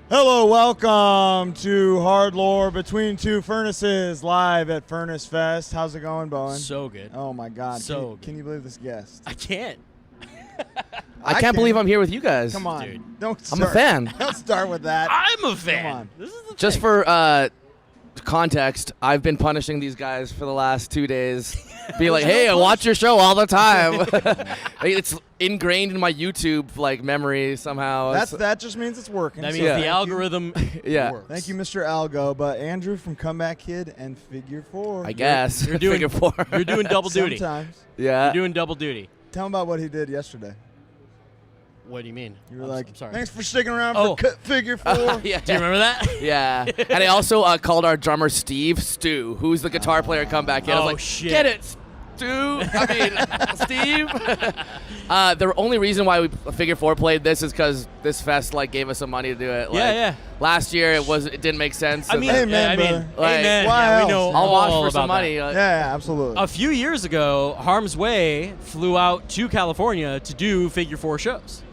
Hello, welcome to Hardlore Between Two Furnaces, live at Furnace Fest. How's it going, Bowen? So good. Oh, my God. So Can you believe this guest? I can't. I can't believe I'm here with you guys. Come on. Dude. Don't start. I'm a fan. Don't start with that. I'm a fan. Come on. This is the Just thing. for context, I've been punishing these guys for the last 2 days. Be like, hey, I watch your show all the time. It's ingrained in my YouTube memory somehow. That just means it's working. That So means thank the you. algorithm Yeah. works. Thank you, Mr. Algo. But Andrew from Comeback Kid and Figure 4. I guess. You're doing Figure 4. You're doing double duty. Sometimes. Yeah. You're doing double duty. Tell him about what he did yesterday. What do you mean? You were I'm like, sorry. thanks for sticking around Oh. for Figure 4. Yeah. Do you remember that? Yeah. And I also called our drummer Steve Stu, who's the guitar player Comeback Kid. I was Oh, like, shit. get it, Stu. Steve. The only reason why we Figure 4 played this is because this fest gave us some money to do it. Yeah. Last year it didn't make sense. I mean, Hey, man, I mean, brother. Like, amen. why Yeah, we else? know I'll all watch for some about money. that. Yeah, absolutely. A few years ago, Harm's Way flew out to California to do Figure 4 shows.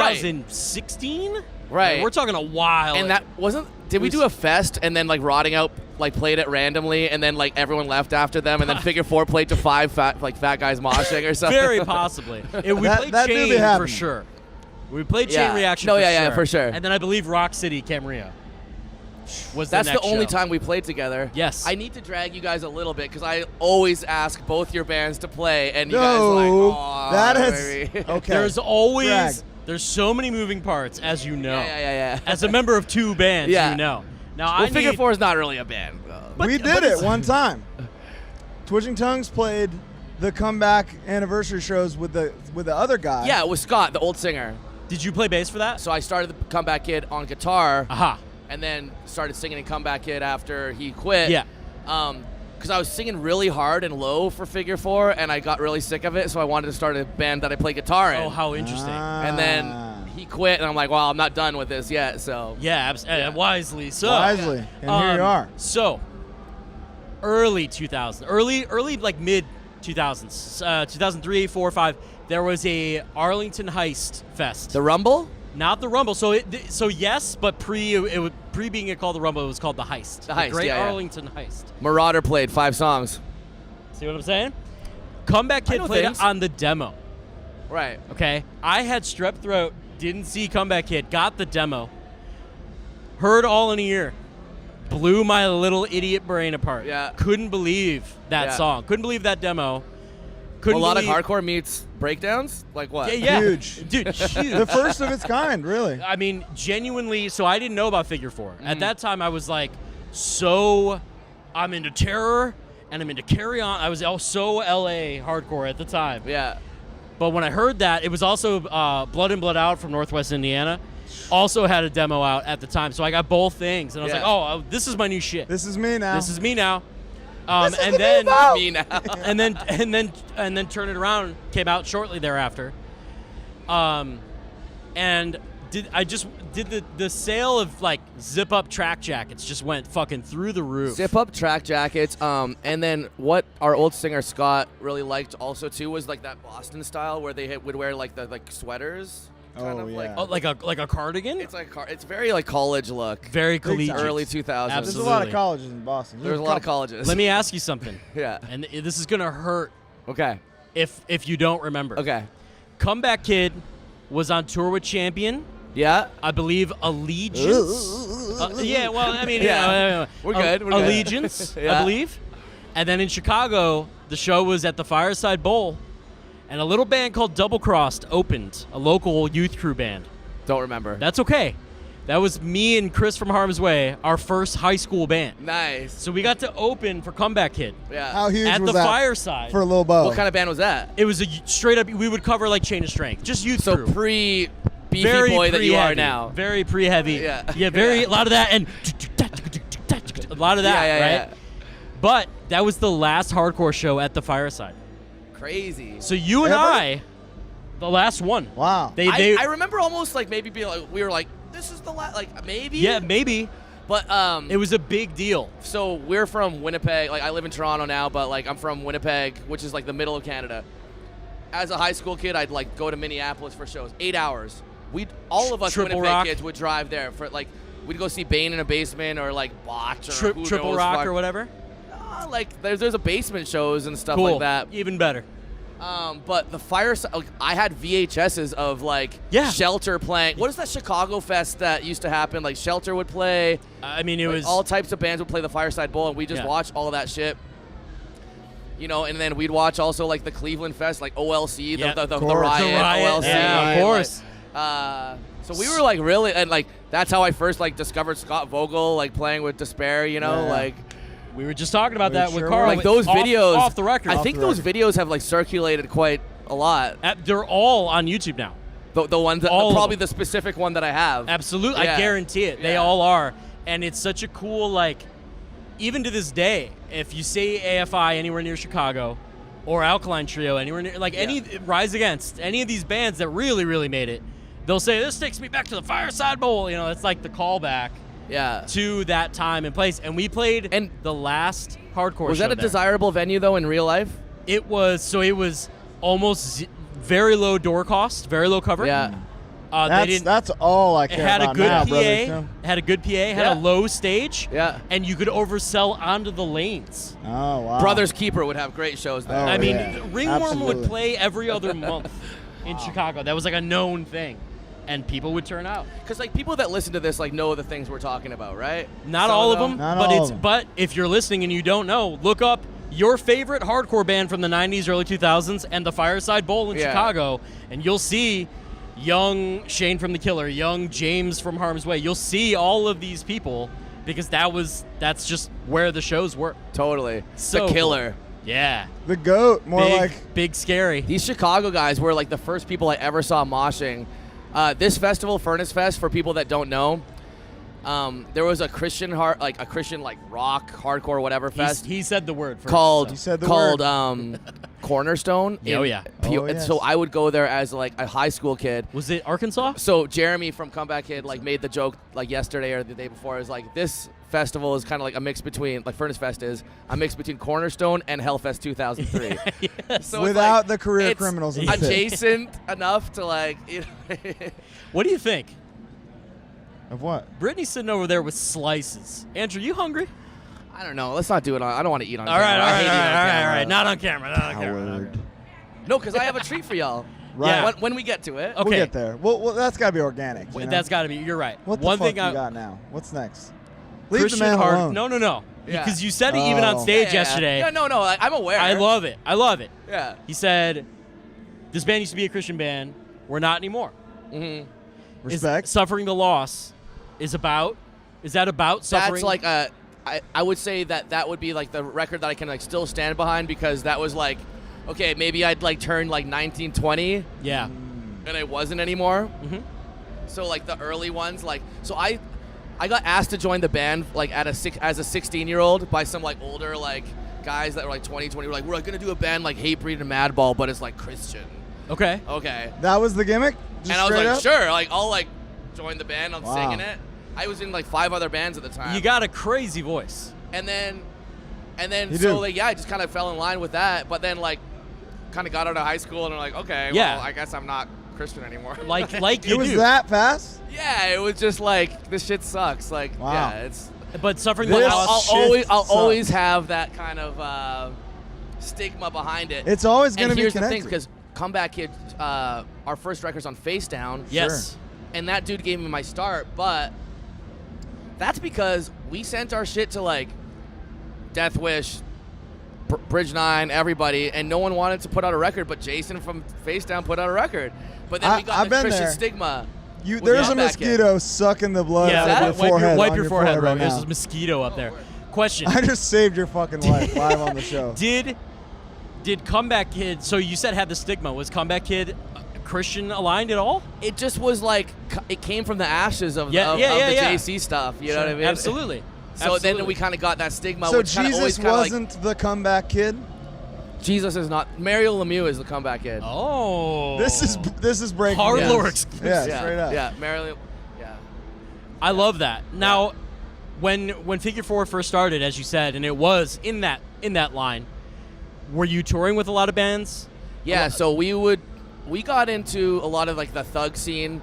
2016? Right. We're talking a while. And that wasn't. Did we do a fest and then Rotting Out played it randomly and then everyone left after them and then Figure 4 played to 5 fat guys moshing or something? Very possibly. We played that do be Chain for happening. sure. We played Yeah. Chain Reaction No, for yeah, sure. yeah, for sure. And then I believe Rock City Camarillo was That's the the next only show. time we played together. Yes. I need to drag you guys a little bit because I always ask both your bands to play and you No, guys "Aw, that is baby." okay. There's always Drag. there's so many moving parts, as you know. Yeah. As a member of two bands, Yeah. you know. Now Well, I Figure need, 4 is not really a band. We did but it it's- one time. Twitching Tongues played the comeback anniversary shows with the other guy. Yeah, it was Scott, the old singer. Did you play bass for that? So I started the Comeback Kid on guitar. Aha. And then started singing in Comeback Kid after he quit. Yeah. Because I was singing really hard and low for Figure 4, and I got really sick of it, so I wanted to start a band that I play guitar in. Oh, how interesting. And then he quit, and I'm like, well, I'm not done with this yet, so. Yeah, wisely so. Wisely. And here you are. So, early 2000s, early mid 2000s, 2003, 4, 5, there was a Arlington Heist Fest. The Rumble? Not the Rumble. So yes, but pre being called the Rumble, it was called the Heist. The Heist, Great yeah. Arlington Heist. Marauder played 5 songs. See what I'm saying? Comeback I Kid know played things. on the demo. Right. Okay, I had strep throat, didn't see Comeback Kid, got the demo, heard all in a ear, blew my little idiot brain apart. Yeah. Couldn't believe that Yeah. song. Couldn't believe that demo. A Couldn't lot of believe, hardcore meets breakdowns? Like what? Yeah. Huge. Dude, huge. The first of its kind, really. I mean, genuinely, so I didn't know about Figure 4. Mm-hmm. At that time, I was like, I'm into Terror, and I'm into Carry On. I was so LA hardcore at the time. Yeah. But when I heard that, it was also Blood In, Blood Out from Northwest Indiana. Also had a demo out at the time, so I got both things, and I was Yeah. like, "Oh, this is my new shit. This is me now. This is me now." This is And the then new Bo. Me now. and then Turn It Around came out shortly thereafter. And did the sale of zip up track jackets just went fucking through the roof. Zip up track jackets. And then what our old singer Scott really liked also too was that Boston style where they would wear the sweaters. Kind Oh, of yeah. Oh, like a cardigan? It's it's very college look. Very time. collegiate. Early 2000s. There's Absolutely. a lot of colleges in Boston. There's a lot of colleges. Let me ask you something. Yeah. And this is gonna hurt Okay. if you don't remember. Okay. Comeback Kid was on tour with Champion. Yeah. I believe Allegiance. Yeah, well, I mean, Yeah. We're good, we're good. Allegiance, I Yeah. believe. And then in Chicago, the show was at the Fireside Bowl, and a little band called Double Crossed opened, a local youth crew band. Don't remember. That's okay. That was me and Chris from Harm's Way, our first high school band. Nice. So we got to open for Comeback Kid Yeah. How huge at was the that Fireside. for Lil Bo? What kind of band was that? It was a straight up. We would cover Chain of Strength, just youth So crew. pre beefy Very boy that you are pre-heavy. now. Very pre-heavy. Yeah. Very a lot of that and a lot of that, Yeah, right? But that was the last hardcore show at the Fireside. Crazy. So you and Ever? I, the last one. Wow. I remember almost maybe being we were this is the last maybe. Yeah, maybe. But It was a big deal. so we're from Winnipeg. I live in Toronto now, but I'm from Winnipeg, which is the middle of Canada. As a high school kid, I'd go to Minneapolis for shows. 8 hours. all of us Triple Winnipeg Rock. kids would drive there for like we'd go see Bane in a basement or like Botch or who Triple knows, Rock fuck. or whatever. Like there's a basement shows and stuff Cool. like that. Even better. But the Fireside, like, I had VHSs of like Yeah. Shelter playing. What is that Chicago Fest that used to happen? Like Shelter would play. I mean, it Like, was all types of bands would play the Fireside Bowl, and we just watched all of that shit. You know, and then we'd watch also like the Cleveland Fest, like OLC, the Riot, The Riot, OLC. yeah, of course. So we were like really, and like that's how I first like discovered Scott Vogel, like playing with Despair. You know, Yeah. like. We were just talking about We that sure with Carl. were. Like those videos, off the record. I think those videos have like circulated quite a lot. They're all on YouTube now. The ones that All of probably them. the specific one that I have. Absolutely, Yeah. I guarantee it. They Yeah. all are, and it's such a cool like. Even to this day, if you say AFI anywhere near Chicago, or Alkaline Trio anywhere near, like any Rise Against any of these bands that really really made it, they'll say this takes me back to the Fireside Bowl. You know, it's like the callback Yeah. to that time and place. And we played And the last hardcore. Was show that a there. desirable venue though in real life? It was almost very low door cost, very low cover. Yeah. They didn't. That's all I It care had a about good now, PA. brother. Tim. Had a good PA. Had Yeah. a low stage. Yeah. And you could oversell onto the lanes. Oh wow. Brothers Keeper would have great shows there. Oh, I mean, yeah. Ringworm Absolutely. would play every other month in Chicago. That was like a known thing, and people would turn out. Because like people that listen to this like know the things we're talking about, right? Not Some all of them, Not but all it's of 'em. but if you're listening and you don't know, look up your favorite hardcore band from the 90s, early 2000s, and the Fireside Bowl in Yeah. Chicago, and you'll see young Shane from The Killer, young James from Harm's Way. You'll see all of these people because that's just where the shows were. Totally. So The Killer. Yeah. The goat, more Big, like big scary. These Chicago guys were like the first people I ever saw moshing. This festival, Furnace Fest, for people that don't know, there was a Christian rock, hardcore, whatever fest He said the word first. called He said the Cornerstone. Oh, yeah. Oh, And yes. so I would go there as like a high school kid. Was it Arkansas? So Jeremy from Comeback Kid like made the joke like yesterday or the day before. Is like this festival is kind of like a mix between like Furnace Fest is a mix between Cornerstone and Hellfest 2003. Yes. So Without it's the career it's criminals in the pit. adjacent enough to like. You know, What do you think? Of what? Brittany's sitting over there with slices. Andrew, you hungry? I don't know. Let's not do it on. I don't want to eat on. All right, camera. all I right, hate all eating on right, camera. all right. Not on camera. Not on camera. Howard. No, because I have a treat for y'all. Right. Yeah. When we get to it. Okay. We'll get there. Well, that's got to be organic. you know? That's got to be. You're right. What the One fuck thing you I got now? What's next? Leave Christian the man hard. alone. No. Yeah. Because you said it even on Oh. stage Yeah. yesterday. Yeah, no. I'm aware. I love it. I love it. Yeah. He said, "This band used to be a Christian band. We're not anymore." Mm-hmm. Respect. Is suffering the loss is about. Is that about suffering? That's like a. I would say that would be like the record that I can like still stand behind because that was like, okay, maybe I'd like turned like 19, 20 Yeah. and I wasn't anymore. Mhm. So like the early ones, like so I got asked to join the band like as a 16-year-old by some like older like guys that were like 20, we're like, we're gonna do a band like Hatebreed and Madball, but it's like Christian. Okay. Okay. That was the gimmick? Just And I was straight like, up? sure, like I'll like join the band, I'm Wow. singing it. I was in like 5 other bands at the time. You got a crazy voice. And then You so do. like yeah, I just kind of fell in line with that. But then like kind of got out of high school and I'm like, okay, Yeah. well, I guess I'm not Christian anymore. Like It you was do. that fast? yeah, it was just like this shit sucks. Like Wow. yeah, it's But suffering This- the I'll loss. shit I'll sucks. always have that kind of stigma behind it. It's always going to and be here's the connected. thing, because Comeback Kid, our first record's on Face Down. Yes. And that dude gave me my start, but that's because we sent our shit to like Death Wish, Bridge 9, everybody, and no one wanted to put out a record, but Jason from Face Down put out a record. But then we got I've the been Christian there. stigma. with There's a Comeback Kid. mosquito sucking the blood Yeah. out that? of your forehead. Wipe on your forehead, bro. right There's now. a mosquito up there. Question. I just saved your fucking life live on the show. Did Comeback Kid? So you said had the stigma. Was Comeback Kid Christian aligned at all? It just was like, it came from the ashes of, Yeah, of, yeah, of yeah, the yeah. JC stuff. You know what I mean? Absolutely. So Absolutely. then we kind of got that stigma, So which kind of always Jesus kind of like, wasn't the comeback kid? Jesus is not. Mario Lemieux is the Comeback Kid. Oh. This is breaking Hardlore news. exclusive. Yeah, straight up. Yeah, Mario. Yeah. I love that. Now, when Figure 4 first started, as you said, and it was in that line, were you touring with a lot of bands? Yeah, so we got into a lot of like the thug scene,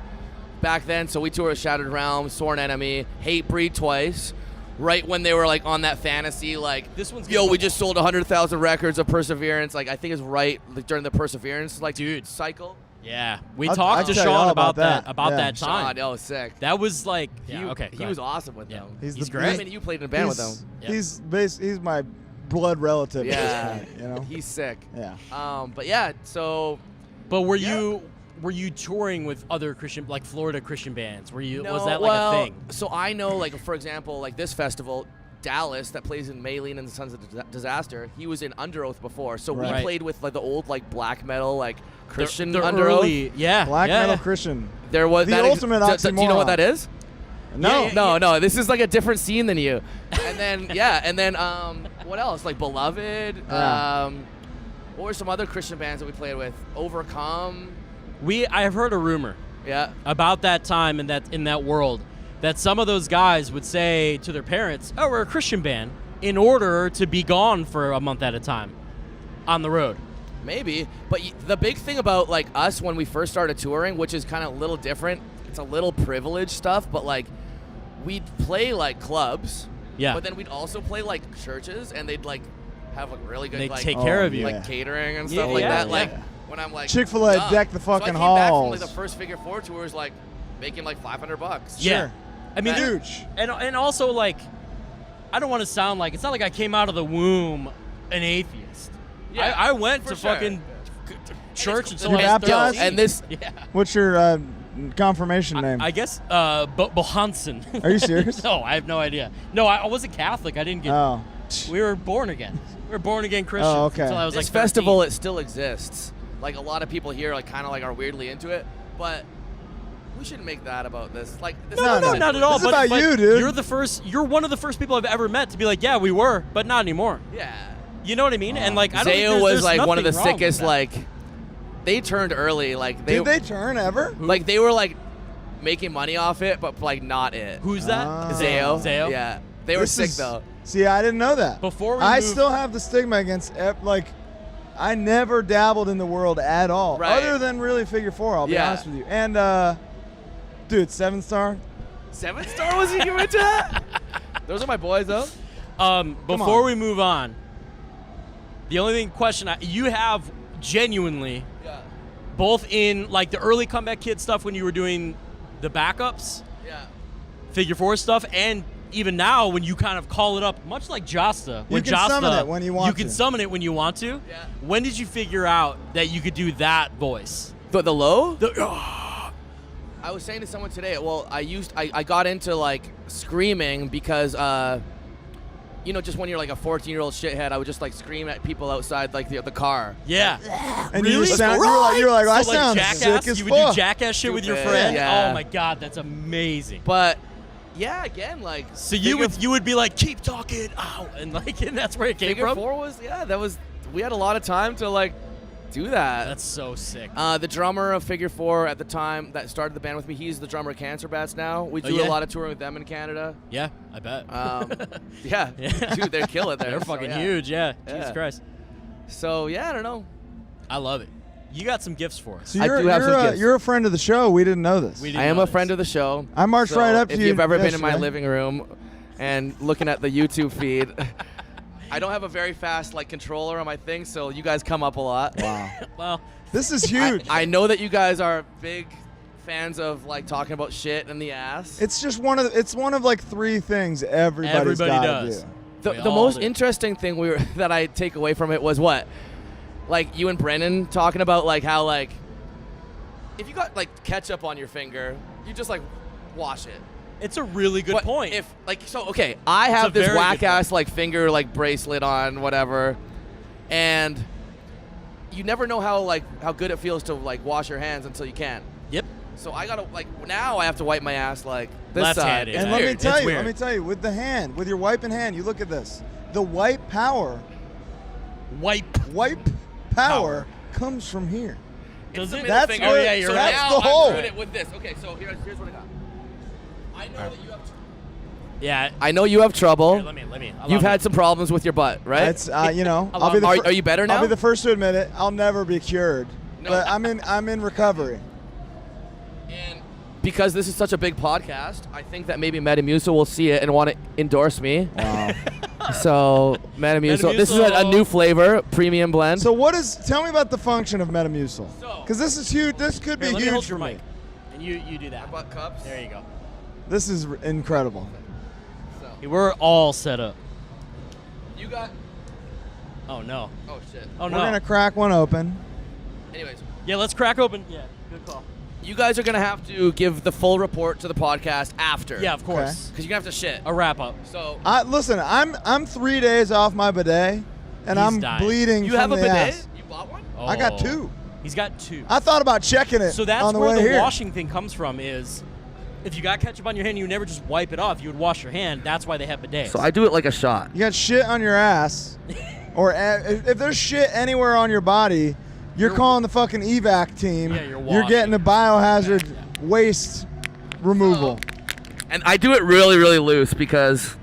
back then, so we toured with Shattered Realm, Sworn Enemy, Hatebreed twice. Right when they were like on that fantasy, like This one's yo, good. we just sold 100,000 records of Perseverance. Like I think it's right like, during the Perseverance like Dude. cycle. Yeah, we I'll talked to tell you all Sean about about that that. Yeah. time. Sean, oh sick. That was like, yeah, he, okay. He go was ahead. awesome with Yeah. them. He's the great. I mean, you played in a band with them. Yeah. He's my blood relative. Yeah, at this point, you know. he's sick. Yeah. But yeah, so But were Yeah. you touring with other Christian, like Florida Christian bands? Was no, that like well, a thing? So I know, like for example, like this festival, Dallas that plays in Maylene and the Sons of Disaster. He was in Under Oath before, so we Right. played with like the old like black metal like Christian the Under early, Oath. yeah, Black yeah. metal Christian. There was The that ultimate do you know what oxymoron. that is? No. No. This is like a different scene than you. And then what else? Like Beloved. Yeah. What were some other Christian bands that we played with? Overcome. I have heard a rumor Yeah. about that time and that in that world that some of those guys would say to their parents, "Oh, we're a Christian band," in order to be gone for a month at a time on the road. Maybe, but the big thing about like us when we first started touring, which is kind of a little different, it's a little privileged stuff, but like we'd play like clubs, Yeah. but then we'd also play like churches, and they'd like have like really good They'd like take care Oh, of you. yeah. like catering and Yeah, stuff like yeah, that. yeah. Like when I'm like Chick-fil-A dumb. decked the So I fucking came back from like halls. the first Figure 4 tours like making like $500. Yeah. Sure. I mean, Huge. and also like, I don't want to sound like it's not like I came out of the womb an atheist. Yeah, I went for to sure. fucking church until You I was baptized? 13. And this Yeah. What's your confirmation name? I guess Bohansen. Are you serious? No, I have no idea. No, I wasn't Catholic. I didn't get. Oh. We were born again. We were born again Christians Oh, okay. until I was this like 13. festival, it still exists. Like a lot of people here like kind of like are weirdly into it, but we shouldn't make that about this. Like this No, is no, not at all. This is but about you, dude. You're one of the first people I've ever met to be like, yeah, we were, but not anymore. Yeah. You know what I mean? And like, I don't think Zayo there's was like one of the nothing wrong with sickest. that. Like they turned early. Like Did they turn ever? like they were like making money off it, but like not it. Who's that? Ah. Zayo? Zayo? Yeah, they were This sick is- though. See, I didn't know that. Before we I move- still have the stigma against like I never dabbled in the world at all, Right. other than really Figure 4. I'll be Yeah. honest with you. And dude, 7-star. 7-star was you into that? Those are my boys though. Before on. we move on, the only question you have genuinely, Yeah. both in like the early Comeback Kid stuff when you were doing the backups, Yeah. Figure 4 stuff, and even now when you kind of call it up, much like Josta. When can Josta, summon it when you want You can to. summon it when you want to. Yeah. When did you figure out that you could do that voice? The low? The, I was saying to someone today. Well, I got into like screaming because you know, just when you're like a 14-year-old shithead, I would just like scream at people outside like the car. yeah. And Really? you were like, I So like sound jackass, sick as you would fuck. do jackass shit with your Stupid. friend. Yeah. Oh my god, that's amazing. But yeah, again, like So you would be like, keep talking, ow, and like, and that's where it came Figure from. 4 was we had a lot of time to like do that. That's so sick. The drummer of Figure 4 at the time that started the band with me, he's the drummer of Cancer Bats now. We do yeah? a lot of touring with them in Canada. Yeah, I bet. Yeah, dude, they're killing there. They're so, fucking yeah. huge. Yeah. Yeah. Jesus Christ. So yeah, I don't know. I love it. You got some gifts for us. So I you're, do have some you're, gifts. you're a friend of the show. We didn't know this. We didn't I am know a this. friend of the show. I marched So right up to if you you've ever been in my yesterday. living room and looking at the YouTube feed, I don't have a very fast like controller on my thing, so you guys come up a lot. Wow. Well, This is huge. I know that you guys are big fans of like talking about shit in the ass. It's just one of like 3 things everybody Everybody gotta does. do. The We all most do. interesting thing that I take away from it was what? Like you and Brennan talking about like how like if you got like ketchup on your finger, you just like wash it. it's a really good But point. If like so okay, I It's have a this very good whack ass like finger like bracelet on whatever, and you never know how good it feels to like wash your hands until you can. Yep. So I gotta like now I have to wipe my ass like this Left-handed. side. And It's let me weird. tell It's you, weird. let me tell you, with the hand, with your wiping hand, you look at this. The wipe power Wipe. power comes from here. Does the it? middle That's finger. where- Oh, yeah, you're so right. that's now the hole. I'm doing it with this. Okay, so here's what I got. I know that you have. Yeah. I know you have trouble. Here, let me. allow You've me. had some problems with your butt, right? It's you know, Allow I'll be the Are you better now? I'll be the first to admit it. I'll never be cured. No. But I'm in recovery. And because this is such a big podcast, I think that maybe Metamucil will see it and want to endorse me. Wow. So Metamucil. This is a new flavor, premium blend. So tell me about the function of Metamucil. So- Because this is huge. This could be Here, let me huge hold for your me. mic. And you do that. bought cups. There you go. This is incredible. So Hey, we're all set up. you got. Oh no. Oh shit. Oh We're no. gonna crack one open. Anyways, Yeah, let's crack open. Yeah, good call. you guys are gonna have to give the full report to the podcast after. Yeah, of course. Because you're gonna have to shit. A wrap up. So Listen, I'm 3 days off my bidet, and He's I'm dying. bleeding you from have a the bidet? ass. You bought one? I got 2. He's got 2. I thought about checking it So that's on the where way the here. washing thing comes from. Is if you got ketchup on your hand, you would never just wipe it off. You would wash your hand. That's why they have bidets. So I do it like a shot. You got shit on your ass, or if there's shit anywhere on your body, you're calling the fucking evac team. Yeah, you're You're getting a biohazard Yeah. waste removal. And I do it really, really loose because.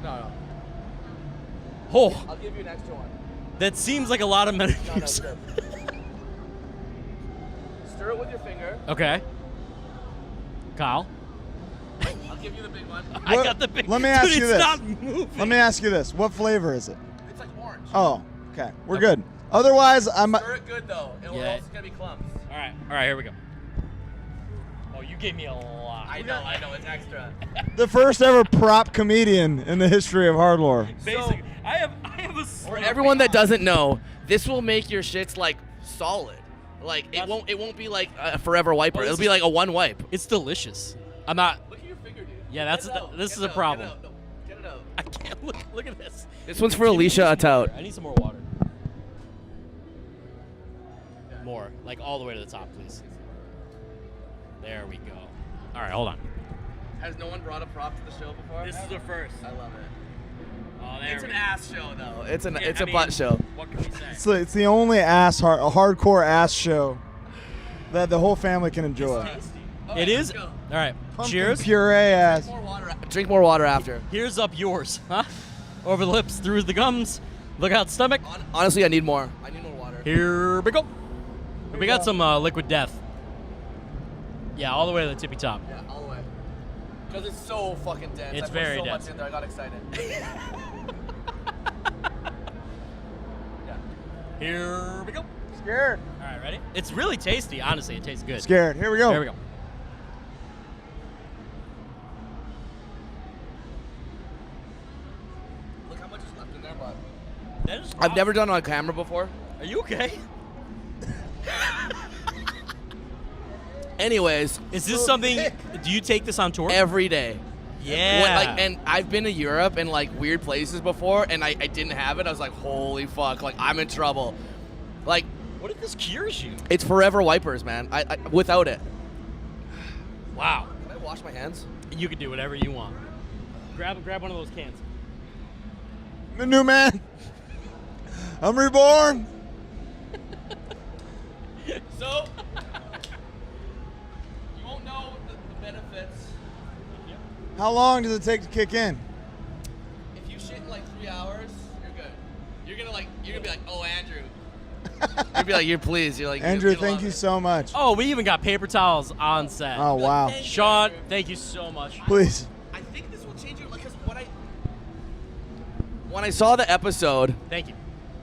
No. Oh, I'll give you an extra one. that seems like a lot of Metamucil. Stir it with your finger. Okay. Kyle. I'll give you the big one. I What- got the big. let me ask Dude, you it's this. not moving. Let me ask you this: what flavor is it? It's like orange. Oh, okay, we're good. Otherwise, I'm. Stir it good though. Yeah. It's gonna be clumps. All right, here we go. Oh, you gave me a lot. I know, it's extra. The first ever prop comedian in the history of Hardlore. Basically, I have a. For everyone that doesn't know, this will make your shits like solid. Like it That's- won't be like a forever wiper. Well, It'll this be is- like a one wipe. It's delicious. I'm not. Look at your finger, dude. Yeah, that's Get it out. this Get is it a out. problem. Get it out. No, get it out. I can't look at this. This one's for Give me Alicia some Atout. water. I need some more water. More, like all the way to the top, please. There we go. All right, hold on. Has no one brought a prop to the show before? This is the first. I love it. Oh, there It's we an go. ass show though. It's Yeah, a I mean, butt show. What can we say? It's the only hardcore ass show that the whole family can enjoy. It is. All right. Pumpkin Cheers. puree ass. Drink more water after. Here's up yours, huh? Over the lips, through the gums. Look out, stomach. Honestly, I need more. I need more water. Here we go. We got some liquid death. Yeah, all the way to the tippy top. Yeah, all the way. Because it's so fucking dense. It's I put very so dense. much in there. I got excited. Yeah. Here we go. Scared. All right, ready? It's really tasty. Honestly, it tastes good. Scared. Here we go. There we go. Look how much is left in there, bud. That is I've never done it on camera before. Are you okay? Anyways, Is this something? Do you take this on tour? every day. Yeah. And I've been to Europe and like weird places before, and I didn't have it. I was like, holy fuck, like I'm in trouble. Like, what if this cures you? it's forever wipers, man. I without it. Wow. Can I wash my hands? You can do whatever you want. Grab one of those cans. I'm a new man. I'm reborn. So, you won't know the benefits. How long does it take to kick in? If you shit in like 3 hours, you're good. You're gonna be like, oh, Andrew. You'll be like, you're pleased. You're like, Andrew, you'll thank love you it. so much. Oh, we even got paper towels on set. Oh, wow. Thank you, Sean, Andrew. thank you so much. Please. I think this will change your life because when I saw the episode Thank you.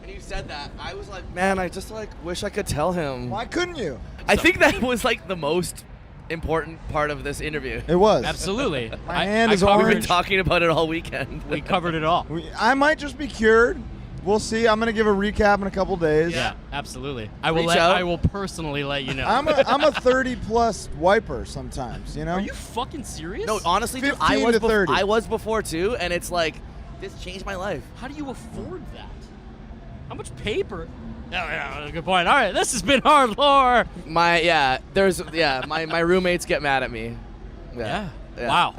and you said that, I was like, man, I just like wish I could tell him. Why couldn't you? I think that was like the most important part of this interview. It was. Absolutely. My hand is covered- We've been orange. talking about it all weekend. We covered it all. I might just be cured. We'll see. I'm gonna give a recap in a couple days. Yeah, absolutely. Reach out. I will personally let you know. I'm a 30+ wiper sometimes. You know. Are you fucking serious? No, honestly, dude, 15 to 30. I was before too, and it's like this changed my life. How do you afford that? How much paper? Yeah, good point. All right, this has been Hardlore. My roommates get mad at me. Yeah. Yeah. Wow.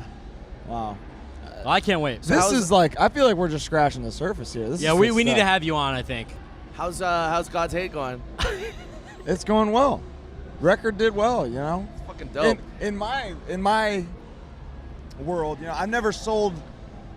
Wow. Well, I can't wait. This is like, I feel like we're just scratching the surface here. This Yeah, is we good need to stuff. have you on, I think. How's God's hate going? It's going well. Record did well, you know. It's fucking dope. In my world, you know, I've never sold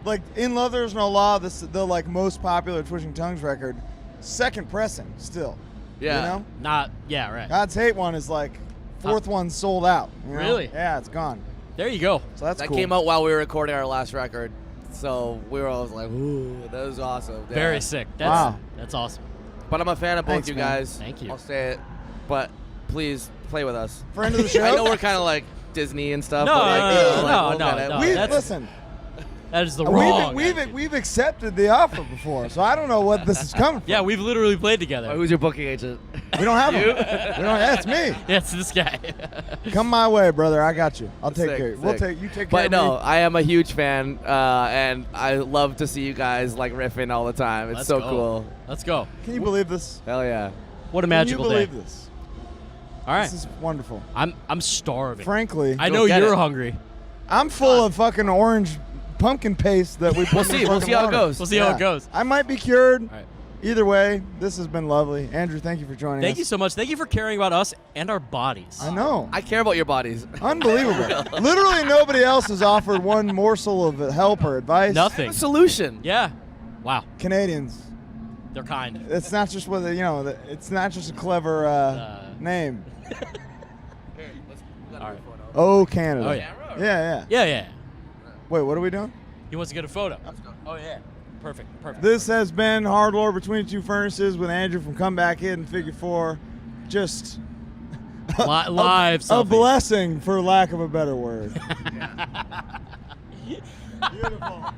like In Love There's No Law, the like most popular Twitching Tongues record, second pressing still. Yeah. You know? Right. God's Hate one is like fourth one sold out. You know? Really? Yeah, it's gone. There you go. So that's That cool. came out while we were recording our last record. So we were always like, ooh, that was awesome. Yeah. Very sick. Wow. That's awesome. But I'm a fan of both Thanks, you man. guys. Thank you. I'll say it. But please play with us. Friend of the show. I know we're kind of like Disney and stuff. No, but like, you know, no, like, no, we'll get it. no. We that's- listen. That is the wrong. We've accepted the offer before, so I don't know what this is coming from. Yeah, we've literally played together. Who's your booking agent? We don't have them. We don't. That's me. Yeah, it's this guy. Come my way, brother. I got you. I'll take Sick, care. We'll sick. take you. Take care. But of no, me. I am a huge fan, and I love to see you guys like riffing all the time. It's Let's so go. cool. Let's go. Can you believe this? Hell yeah. What a Can you magical day. believe this? All right. This is wonderful. I'm starving. Frankly, I Go know get you're it. hungry. I'm full of fucking orange pumpkin paste that we put We'll in the see. We'll fucking see how it water. goes. We'll see how it goes. I might be cured. All right. Either way, this has been lovely. Andrew, thank you for joining us. Thank you so much. Thank you for caring about us and our bodies. I know. I care about your bodies. Unbelievable. Literally nobody else has offered one morsel of help or advice. Nothing. A solution. Yeah. Wow. Canadians. They're kind. It's not just what it's not just a clever name. All right. Oh, Canada. Oh, yeah. Yeah. Yeah. Wait, what are we doing? He wants to get a photo. Oh yeah. Perfect. This has been Hardlore Between Two Furnaces with Andrew from Come Back In Figure 4. Just Live. a selfie. blessing, for lack of a better word. Beautiful.